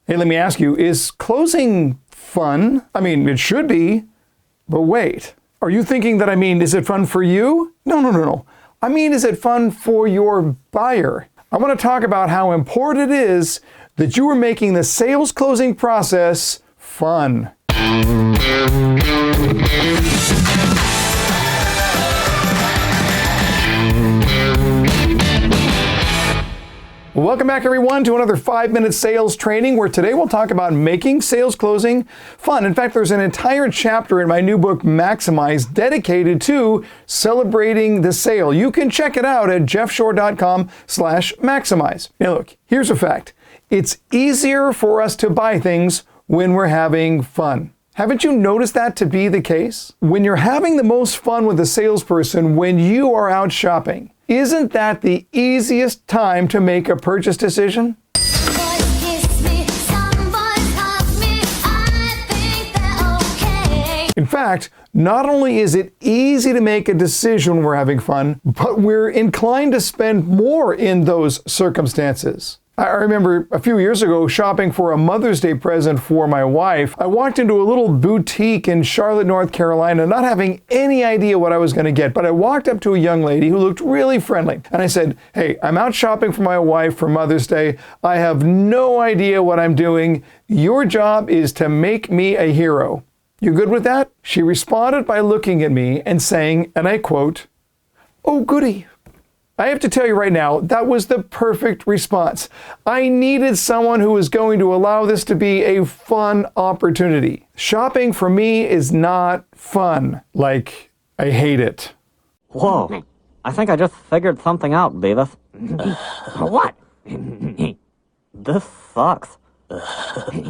Hey, let me ask you, is closing fun? I mean, it should be, but wait. Are you thinking that is it fun for you? No. I mean, is it fun for your buyer? I want to talk about how important it is that you are making the sales closing process fun. Welcome back, everyone, to another 5-minute sales training where today we'll talk about making sales closing fun. In fact, there's an entire chapter in my new book, Maximize, dedicated to celebrating the sale. You can check it out at jeffshore.com/maximize. Now, look, here's a fact. It's easier for us to buy things when we're having fun. Haven't you noticed that to be the case? When you're having the most fun with a salesperson when you are out shopping, isn't that the easiest time to make a purchase decision? In fact, not only is it easy to make a decision when we're having fun, but we're inclined to spend more in those circumstances. I remember a few years ago shopping for a Mother's Day present for my wife. I walked into a little boutique in Charlotte, North Carolina, not having any idea what I was going to get. But I walked up to a young lady who looked really friendly. And I said, "Hey, I'm out shopping for my wife for Mother's Day. I have no idea what I'm doing. Your job is to make me a hero. You good with that?" She responded by looking at me and saying, and I quote, "Oh, goody." I have to tell you right now, that was the perfect response. I needed someone who was going to allow this to be a fun opportunity. Shopping for me is not fun. Like, I hate it. Whoa, I think I just figured something out, Beavis. What? This sucks.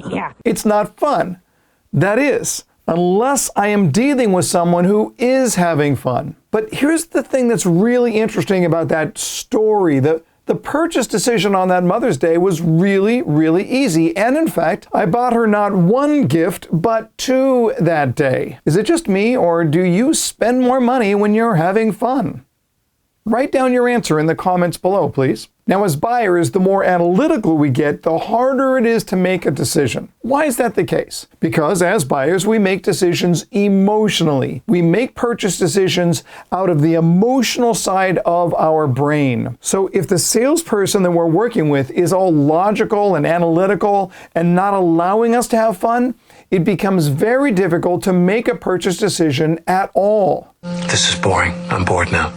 Yeah. It's not fun. That is, unless I am dealing with someone who is having fun. But here's the thing that's really interesting about that story. The purchase decision on that Mother's Day was really, really easy. And in fact, I bought her not one gift, but 2 that day. Is it just me, or do you spend more money when you're having fun? Write down your answer in the comments below, please. Now, as buyers, the more analytical we get, the harder it is to make a decision. Why is that the case? Because as buyers, we make decisions emotionally. We make purchase decisions out of the emotional side of our brain. So if the salesperson that we're working with is all logical and analytical and not allowing us to have fun, it becomes very difficult to make a purchase decision at all. This is boring. I'm bored now.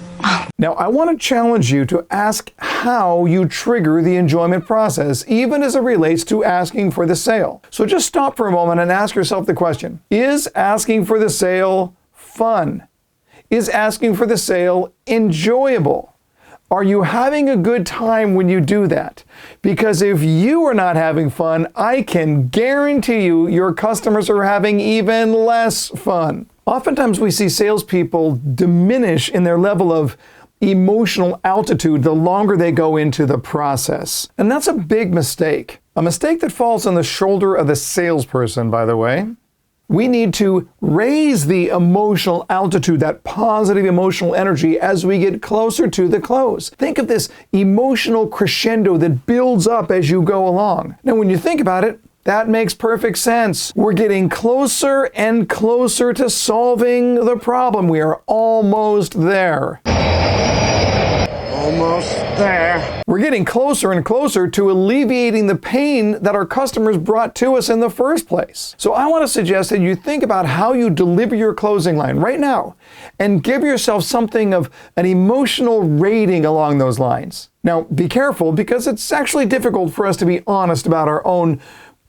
Now, I want to challenge you to ask how you trigger the enjoyment process, even as it relates to asking for the sale. So just stop for a moment and ask yourself the question, is asking for the sale fun? Is asking for the sale enjoyable? Are you having a good time when you do that? Because if you are not having fun, I can guarantee you your customers are having even less fun. Oftentimes we see salespeople diminish in their level of emotional altitude the longer they go into the process. And that's a big mistake. A mistake that falls on the shoulder of the salesperson, by the way. We need to raise the emotional altitude, that positive emotional energy, as we get closer to the close. Think of this emotional crescendo that builds up as you go along. Now, when you think about it, that makes perfect sense. We're getting closer and closer to solving the problem. We are almost there. Almost there. We're getting closer and closer to alleviating the pain that our customers brought to us in the first place. So I want to suggest that you think about how you deliver your closing line right now and give yourself something of an emotional rating along those lines. Now, be careful, because it's actually difficult for us to be honest about our own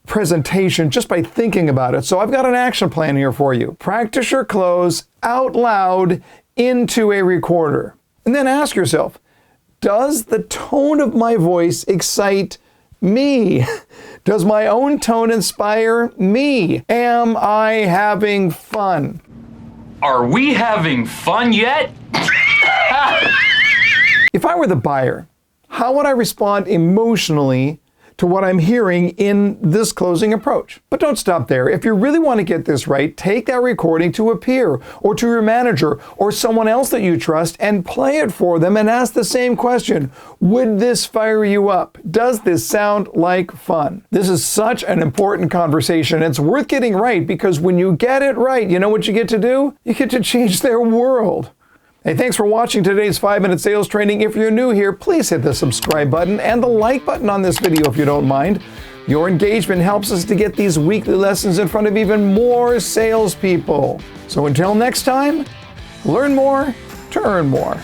presentation just by thinking about it. So I've got an action plan here for you. Practice your close out loud into a recorder. And then ask yourself, does the tone of my voice excite me? Does my own tone inspire me? Am I having fun? Are we having fun yet? If I were the buyer, how would I respond emotionally to what I'm hearing in this closing approach. But don't stop there. If you really want to get this right, take that recording to a peer or to your manager or someone else that you trust and play it for them and ask the same question. Would this fire you up? Does this sound like fun? This is such an important conversation. It's worth getting right because when you get it right, you know what you get to do? You get to change their world. Hey, thanks for watching today's 5-minute sales training. If you're new here, please hit the subscribe button and the like button on this video if you don't mind. Your engagement helps us to get these weekly lessons in front of even more salespeople. So until next time, learn more to earn more.